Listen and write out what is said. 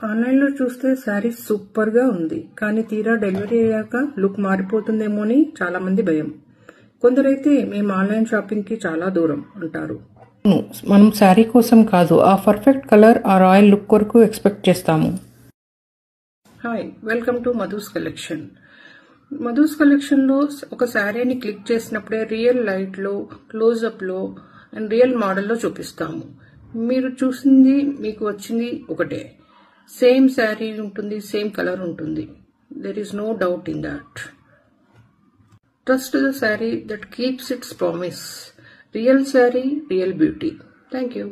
ఆన్లైన్లో చూస్తే శారీ సూపర్గా ఉంది, కానీ తీరా డెలివరీ అయ్యాక లుక్ మారిపోతుందేమో అని చాలామంది భయం. కొందరైతే మేము ఆన్లైన్ షాపింగ్కి చాలా దూరం అంటారు. మనం శారీ కోసం కాదు, ఆ పర్ఫెక్ట్ కలర్ ఆ రాయల్ లుక్ కొరకు ఎక్స్పెక్ట్ చేస్తాము. Hi, welcome to Madhu's collection. Madhu's కలెక్షన్లో ఒక శారీని క్లిక్ చేసినప్పుడే రియల్ లైట్లో, క్లోజప్లో అండ్ రియల్ మోడల్లో చూపిస్తాము. మీరు చూసింది మీకు వచ్చింది ఒకటే. సేమ్ శారీ ఉంటుంది, సేమ్ కలర్ ఉంటుంది. There is no doubt in that. Trust the saree that keeps its promise. Real saree, real beauty. Thank you.